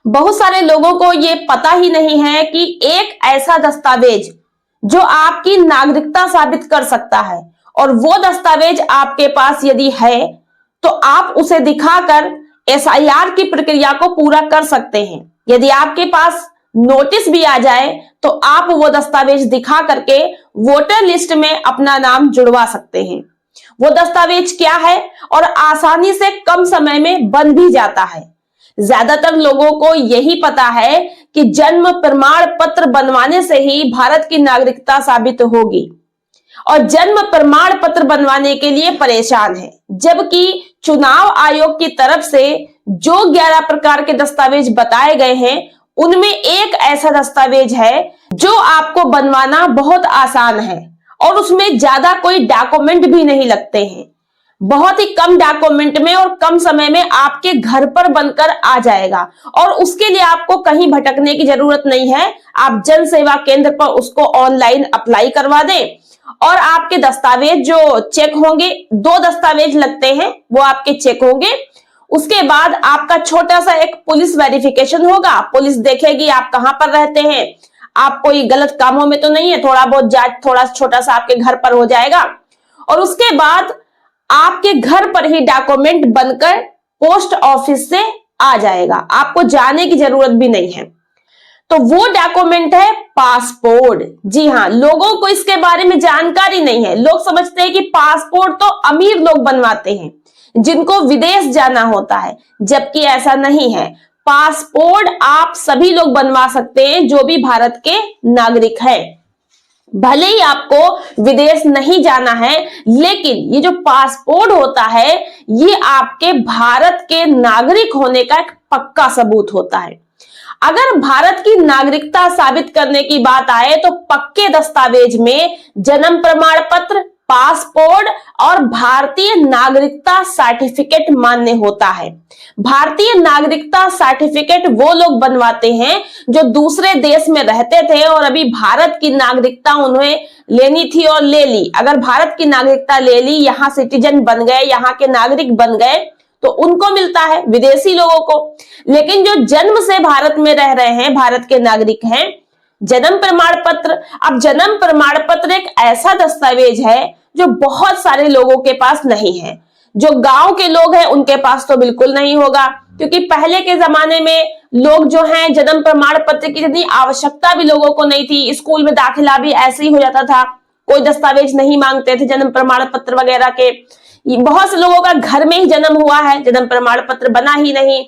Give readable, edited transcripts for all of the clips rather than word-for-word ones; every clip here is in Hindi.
बहुत सारे लोगों को ये पता ही नहीं है कि एक ऐसा दस्तावेज जो आपकी नागरिकता साबित कर सकता है, और वो दस्तावेज आपके पास यदि है तो आप उसे दिखाकर एसआईआर की प्रक्रिया को पूरा कर सकते हैं। यदि आपके पास नोटिस भी आ जाए तो आप वो दस्तावेज दिखा करके वोटर लिस्ट में अपना नाम जुड़वा सकते हैं। वो दस्तावेज क्या है और आसानी से कम समय में बन भी जाता है। ज्यादातर लोगों को यही पता है कि जन्म प्रमाण पत्र बनवाने से ही भारत की नागरिकता साबित होगी, और जन्म प्रमाण पत्र बनवाने के लिए परेशान है, जबकि चुनाव आयोग की तरफ से जो 11 प्रकार के दस्तावेज बताए गए हैं उनमें एक ऐसा दस्तावेज है जो आपको बनवाना बहुत आसान है, और उसमें ज्यादा कोई डॉक्यूमेंट भी नहीं लगते हैं। बहुत ही कम डॉक्यूमेंट में और कम समय में आपके घर पर बनकर आ जाएगा, और उसके लिए आपको कहीं भटकने की जरूरत नहीं है। आप जन सेवा केंद्र पर उसको ऑनलाइन अप्लाई करवा दें, और आपके दस्तावेज जो चेक होंगे, 2 दस्तावेज लगते हैं, वो आपके चेक होंगे। उसके बाद आपका छोटा सा एक पुलिस वेरिफिकेशन होगा। पुलिस देखेगी आप कहां पर रहते हैं, आप कोई गलत कामों में तो नहीं है, थोड़ा बहुत जांच थोड़ा छोटा सा आपके घर पर हो जाएगा, और उसके बाद आपके घर पर ही डॉक्यूमेंट बनकर पोस्ट ऑफिस से आ जाएगा। आपको जाने की जरूरत भी नहीं है। तो वो डॉक्यूमेंट है पासपोर्ट। जी हाँ, लोगों को इसके बारे में जानकारी नहीं है। लोग समझते हैं कि पासपोर्ट तो अमीर लोग बनवाते हैं, जिनको विदेश जाना होता है, जबकि ऐसा नहीं है। पासपोर्ट आप सभी लोग बनवा सकते हैं जो भी भारत के नागरिक हैं। भले ही आपको विदेश नहीं जाना है, लेकिन ये जो पासपोर्ट होता है ये आपके भारत के नागरिक होने का एक पक्का सबूत होता है। अगर भारत की नागरिकता साबित करने की बात आए तो पक्के दस्तावेज में जन्म प्रमाण पत्र, पासपोर्ट और भारतीय नागरिकता सर्टिफिकेट मान्य होता है। भारतीय नागरिकता सर्टिफिकेट वो लोग बनवाते हैं जो दूसरे देश में रहते थे और अभी भारत की नागरिकता उन्हें लेनी थी और ले ली। अगर भारत की नागरिकता ले ली, यहाँ सिटीजन बन गए, यहाँ के नागरिक बन गए, तो उनको मिलता है, विदेशी लोगों को। लेकिन जो जन्म से भारत में रह रहे हैं, भारत के नागरिक हैं, जन्म प्रमाण पत्र। अब जन्म प्रमाण पत्र एक ऐसा दस्तावेज है जो बहुत सारे लोगों के पास नहीं है। जो गांव के लोग हैं उनके पास तो बिल्कुल नहीं होगा, क्योंकि पहले के जमाने में लोग जो हैं जन्म प्रमाण पत्र की इतनी आवश्यकता भी लोगों को नहीं थी। स्कूल में दाखिला भी ऐसे ही हो जाता था, कोई दस्तावेज नहीं मांगते थे जन्म प्रमाण पत्र वगैरह के। बहुत से लोगों का घर में ही जन्म हुआ है, जन्म प्रमाण पत्र बना ही नहीं।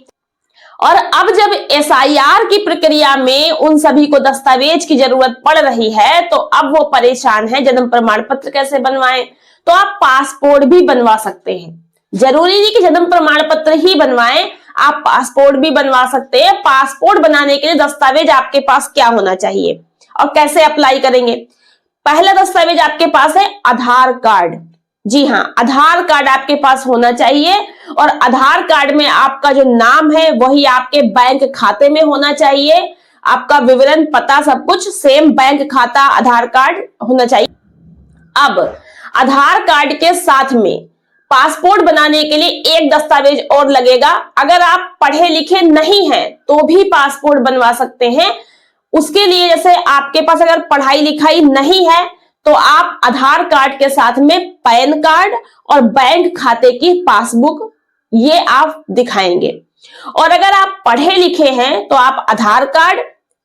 और अब जब एसआईआर की प्रक्रिया में उन सभी को दस्तावेज की जरूरत पड़ रही है, तो अब वो परेशान है जन्म प्रमाण पत्र कैसे बनवाएं। तो आप पासपोर्ट भी बनवा सकते हैं। जरूरी नहीं कि जन्म प्रमाण पत्र ही बनवाएं, आप पासपोर्ट भी बनवा सकते हैं। पासपोर्ट बनाने के लिए दस्तावेज आपके पास क्या होना चाहिए और कैसे अप्लाई करेंगे? पहला दस्तावेज आपके पास है आधार कार्ड। जी हाँ, आधार कार्ड आपके पास होना चाहिए, और आधार कार्ड में आपका जो नाम है वही आपके बैंक खाते में होना चाहिए। आपका विवरण, पता, सब कुछ सेम बैंक खाता, आधार कार्ड होना चाहिए। अब आधार कार्ड के साथ में पासपोर्ट बनाने के लिए एक दस्तावेज और लगेगा। अगर आप पढ़े लिखे नहीं हैं तो भी पासपोर्ट बनवा सकते हैं। उसके लिए जैसे आपके पास अगर पढ़ाई लिखाई नहीं है तो आप आधार कार्ड के साथ में पैन कार्ड और बैंक खाते की पासबुक ये आप दिखाएंगे। और अगर आप पढ़े लिखे हैं तो आप आधार कार्ड,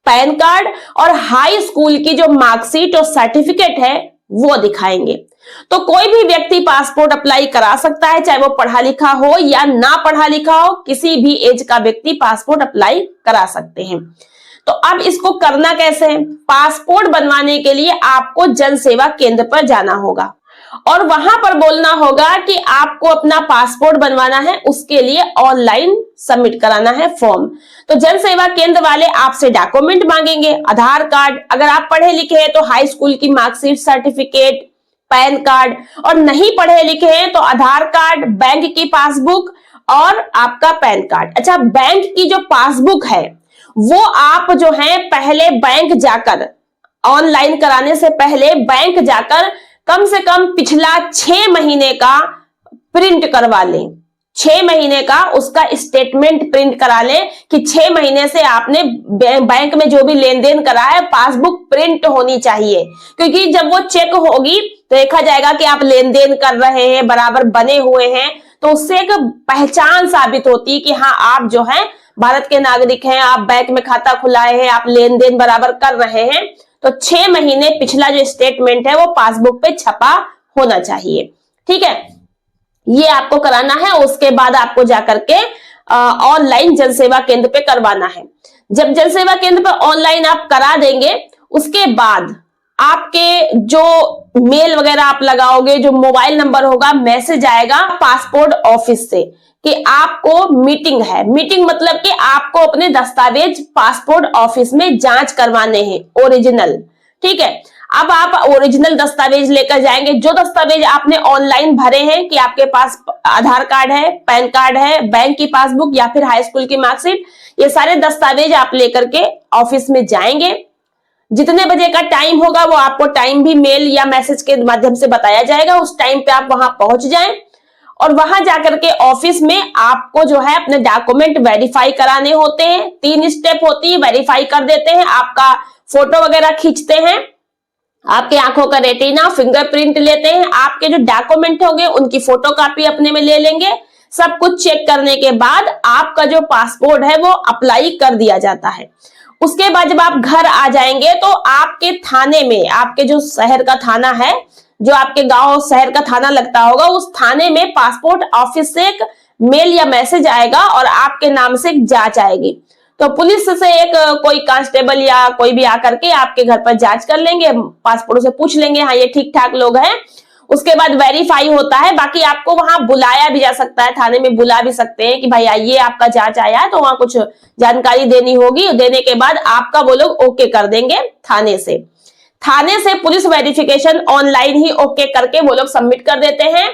पैन कार्ड और हाई स्कूल की जो मार्कशीट और सर्टिफिकेट है वो दिखाएंगे। तो कोई भी व्यक्ति पासपोर्ट अप्लाई करा सकता है, चाहे वो पढ़ा लिखा हो या ना पढ़ा लिखा हो। किसी भी एज का व्यक्ति पासपोर्ट अप्लाई करा सकते हैं। तो अब इसको करना कैसे है? पासपोर्ट बनवाने के लिए आपको जन सेवा केंद्र पर जाना होगा और वहां पर बोलना होगा कि आपको अपना पासपोर्ट बनवाना है, उसके लिए ऑनलाइन सबमिट कराना है फॉर्म। तो जन सेवा केंद्र वाले आपसे डॉक्यूमेंट मांगेंगे, आधार कार्ड, अगर आप पढ़े लिखे हैं तो हाई स्कूल की मार्कशीट, सर्टिफिकेट, पैन कार्ड, और नहीं पढ़े लिखे हैं तो आधार कार्ड, बैंक की पासबुक और आपका पैन कार्ड। अच्छा, बैंक की जो पासबुक है वो आप जो है पहले बैंक जाकर, ऑनलाइन कराने से पहले बैंक जाकर कम से कम पिछला 6 महीने का प्रिंट करवा लें। 6 महीने का उसका स्टेटमेंट प्रिंट करा लें कि 6 महीने से आपने बैंक में जो भी लेन देन करा है पासबुक प्रिंट होनी चाहिए, क्योंकि जब वो चेक होगी तो देखा जाएगा कि आप लेन देन कर रहे हैं, बराबर बने हुए हैं, तो उससे एक पहचान साबित होती है कि हाँ आप जो है भारत के नागरिक हैं, आप बैंक में खाता खुलाए हैं, आप लेन देन बराबर कर रहे हैं। तो 6 महीने पिछला जो स्टेटमेंट है वो पासबुक पे छपा होना चाहिए। ठीक है, ये आपको कराना है। उसके बाद आपको जाकर के ऑनलाइन जन सेवा केंद्र पे करवाना है। जब जन सेवा केंद्र पे ऑनलाइन आप करा देंगे, उसके बाद आपके जो मेल वगैरह आप लगाओगे, जो मोबाइल नंबर होगा, मैसेज आएगा पासपोर्ट ऑफिस से कि आपको मीटिंग है। मीटिंग मतलब कि आपको अपने दस्तावेज पासपोर्ट ऑफिस में जांच करवाने हैं, ओरिजिनल। ठीक है, अब आप ओरिजिनल दस्तावेज लेकर जाएंगे। जो दस्तावेज आपने ऑनलाइन भरे हैं कि आपके पास आधार कार्ड है, पैन कार्ड है, बैंक की पासबुक या फिर हाई स्कूल की मार्कशीट, ये सारे दस्तावेज आप लेकर के ऑफिस में जाएंगे। जितने बजे का टाइम होगा वो आपको टाइम भी मेल या मैसेज के माध्यम से बताया जाएगा। उस टाइम पे आप वहां पहुंच जाएं और वहां जाकर के ऑफिस में आपको जो है अपने डॉक्यूमेंट वेरीफाई कराने होते हैं। 3 स्टेप होती है, वेरीफाई कर देते हैं, आपका फोटो वगैरह खींचते हैं, आपके आंखों का रेटिना, फिंगरप्रिंट लेते हैं, आपके जो डॉक्यूमेंट होंगे उनकी फोटोकॉपी अपने में ले लेंगे। सब कुछ चेक करने के बाद आपका जो पासपोर्ट है वो अप्लाई कर दिया जाता है। उसके बाद जब आप घर आ जाएंगे तो आपके थाने में, आपके जो शहर का थाना है, जो आपके गांव शहर का थाना लगता होगा, उस थाने में पासपोर्ट ऑफिस से एक मेल या मैसेज आएगा और आपके नाम से एक जांच आएगी। तो पुलिस से एक कोई कांस्टेबल या कोई भी आकर के आपके घर पर जांच कर लेंगे, पासपोर्ट से पूछ लेंगे हाँ ये ठीक ठाक लोग हैं। उसके बाद वेरीफाई होता है। बाकी आपको वहां बुलाया भी जा सकता है, थाने में बुला भी सकते हैं कि भाई आइए आपका जांच आया है, तो वहां कुछ जानकारी देनी होगी। देने के बाद आपका वो लोग ओके कर देंगे थाने से। थाने से पुलिस वेरिफिकेशन ऑनलाइन ही ओके करके वो लोग सबमिट कर देते हैं।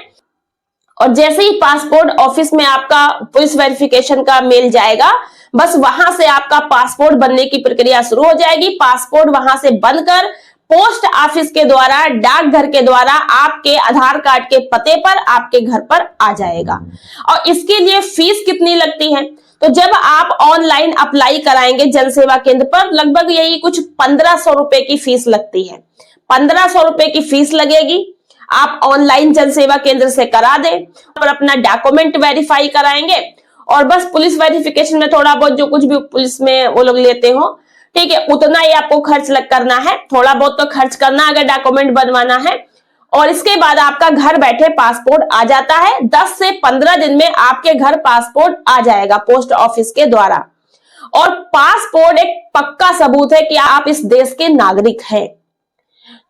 और जैसे ही पासपोर्ट ऑफिस में आपका पुलिस वेरिफिकेशन का मेल जाएगा, बस वहां से आपका पासपोर्ट बनने की प्रक्रिया शुरू हो जाएगी। पासपोर्ट वहां से बनकर पोस्ट ऑफिस के द्वारा, डाकघर के द्वारा आपके आधार कार्ड के पते पर आपके घर पर आ जाएगा। और इसके लिए फीस कितनी लगती है? तो जब आप ऑनलाइन अप्लाई कराएंगे जन सेवा केंद्र पर, लगभग यही कुछ 1500 रुपए की फीस लगती है। 1500 रुपए की फीस लगेगी। आप ऑनलाइन जन सेवा केंद्र से करा दें और अपना डॉक्यूमेंट वेरीफाई कराएंगे और बस पुलिस वेरिफिकेशन में थोड़ा बहुत जो कुछ भी पुलिस में वो लोग लेते हो, ठीक है, उतना ही आपको खर्च करना है। थोड़ा बहुत तो खर्च करना अगर डॉक्यूमेंट बनवाना है। और इसके बाद आपका घर बैठे पासपोर्ट आ जाता है। 10 से 15 दिन में आपके घर पासपोर्ट आ जाएगा पोस्ट ऑफिस के द्वारा। और पासपोर्ट एक पक्का सबूत है कि आप इस देश के नागरिक हैं।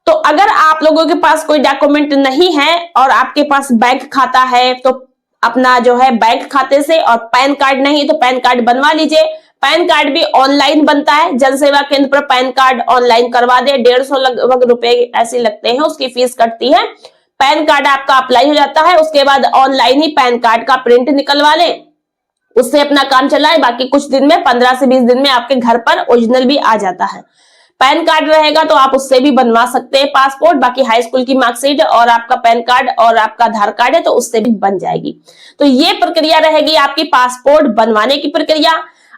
तो अगर आप लोगों के पास कोई डॉक्यूमेंट नहीं है और आपके पास बैंक खाता है तो अपना जो है बैंक खाते से, और पैन कार्ड नहीं तो पैन कार्ड बनवा लीजिए। पैन कार्ड भी ऑनलाइन बनता है। जन सेवा केंद्र पर पैन कार्ड ऑनलाइन करवा दे, 150 लगभग रुपए ऐसे लगते हैं, उसकी फीस कटती है। पैन कार्ड आपका अप्लाई हो जाता है। उसके बाद ऑनलाइन ही पैन कार्ड का प्रिंट निकलवा लें, उससे अपना काम चलाए। बाकी कुछ दिन में, 15 से 20 दिन में आपके घर पर ओरिजिनल भी आ जाता है। पैन कार्ड रहेगा तो आप उससे भी बनवा सकते हैं पासपोर्ट। बाकी हाई स्कूल की मार्कशीट और आपका पैन कार्ड और आपका आधार कार्ड है तो उससे भी बन जाएगी। तो ये प्रक्रिया रहेगी आपकी पासपोर्ट बनवाने की प्रक्रिया।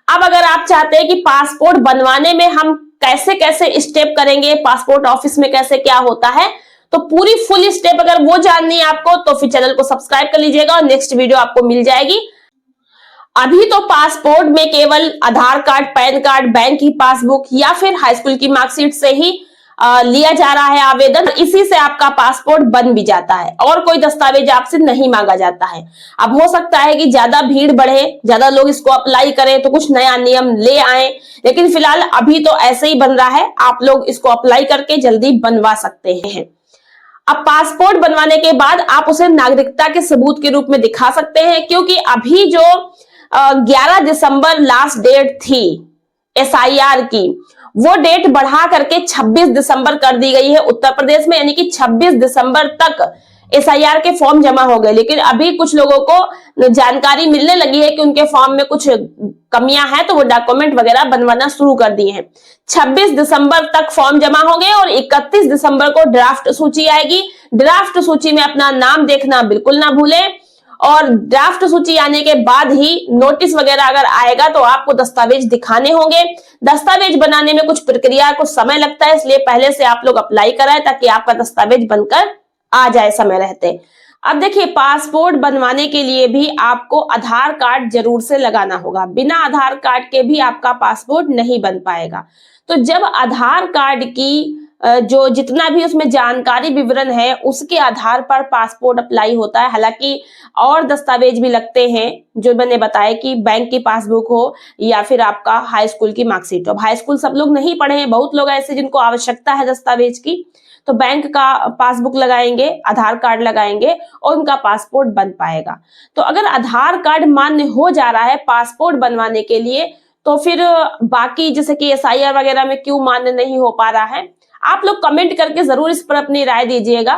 अब अगर आप चाहते हैं कि पासपोर्ट बनवाने में हम कैसे कैसे स्टेप करेंगे, पासपोर्ट ऑफिस में कैसे क्या होता है, तो पूरी फुल स्टेप अगर वो जाननी है आपको तो फिर चैनल को सब्सक्राइब कर लीजिएगा और नेक्स्ट वीडियो आपको मिल जाएगी। अभी तो पासपोर्ट में केवल आधार कार्ड, पैन कार्ड, बैंक की पासबुक या फिर हाई स्कूल की मार्कशीट से ही लिया जा रहा है आवेदन। इसी से आपका पासपोर्ट बन भी जाता है और कोई दस्तावेज आपसे नहीं मांगा जाता है। अब हो सकता है कि ज्यादा भीड़ बढ़े, ज्यादा लोग इसको अप्लाई करें तो कुछ नया नियम ले आए, लेकिन फिलहाल अभी तो ऐसे ही बन रहा है। आप लोग इसको अप्लाई करके जल्दी बनवा सकते हैं। अब पासपोर्ट बनवाने के बाद आप उसे नागरिकता के सबूत के रूप में दिखा सकते हैं, क्योंकि अभी जो 11 दिसंबर लास्ट डेट थी SIR की, वो डेट बढ़ा करके 26 दिसंबर कर दी गई है उत्तर प्रदेश में। यानी कि 26 दिसंबर तक SIR के फॉर्म जमा हो गए। लेकिन अभी कुछ लोगों को जानकारी मिलने लगी है कि उनके फॉर्म में कुछ कमियां हैं, तो वो डॉक्यूमेंट वगैरह बनवाना शुरू कर दिए हैं। 26 दिसंबर तक फॉर्म जमा हो गए और 31 दिसंबर को ड्राफ्ट सूची आएगी। ड्राफ्ट सूची में अपना नाम देखना बिल्कुल ना भूलें। और ड्राफ्ट सूची आने के बाद ही नोटिस वगैरह अगर आएगा तो आपको दस्तावेज दिखाने होंगे। दस्तावेज बनाने में कुछ प्रक्रिया, कुछ समय लगता है, इसलिए पहले से आप लोग अप्लाई कराएं ताकि आपका दस्तावेज बनकर आ जाए समय रहते। अब देखिए, पासपोर्ट बनवाने के लिए भी आपको आधार कार्ड जरूर से लगाना होगा। बिना आधार कार्ड के भी आपका पासपोर्ट नहीं बन पाएगा। तो जब आधार कार्ड की जो जितना भी उसमें जानकारी विवरण है उसके आधार पर पासपोर्ट अप्लाई होता है। हालांकि और दस्तावेज भी लगते हैं जो मैंने बताया कि बैंक की पासबुक हो या फिर आपका हाई स्कूल की मार्कशीट हो। अब हाई स्कूल सब लोग नहीं पढ़े हैं, बहुत लोग ऐसे जिनको आवश्यकता है दस्तावेज की, तो बैंक का पासबुक लगाएंगे, आधार कार्ड लगाएंगे और उनका पासपोर्ट बन पाएगा। तो अगर आधार कार्ड मान्य हो जा रहा है पासपोर्ट बनवाने के लिए, तो फिर बाकी जैसे कि SIR वगैरह में क्यों मान्य नहीं हो पा रहा है? आप लोग कमेंट करके जरूर इस पर अपनी राय दीजिएगा।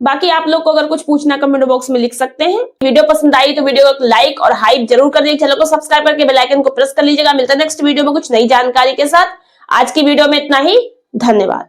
बाकी आप लोग को अगर कुछ पूछना कमेंट बॉक्स में लिख सकते हैं। वीडियो पसंद आई तो वीडियो को लाइक और हाइप जरूर कर दीजिए, चैनल को सब्सक्राइब करके बेल आइकन को प्रेस कर लीजिएगा। मिलता है नेक्स्ट वीडियो में कुछ नई जानकारी के साथ। आज की वीडियो में इतना ही, धन्यवाद।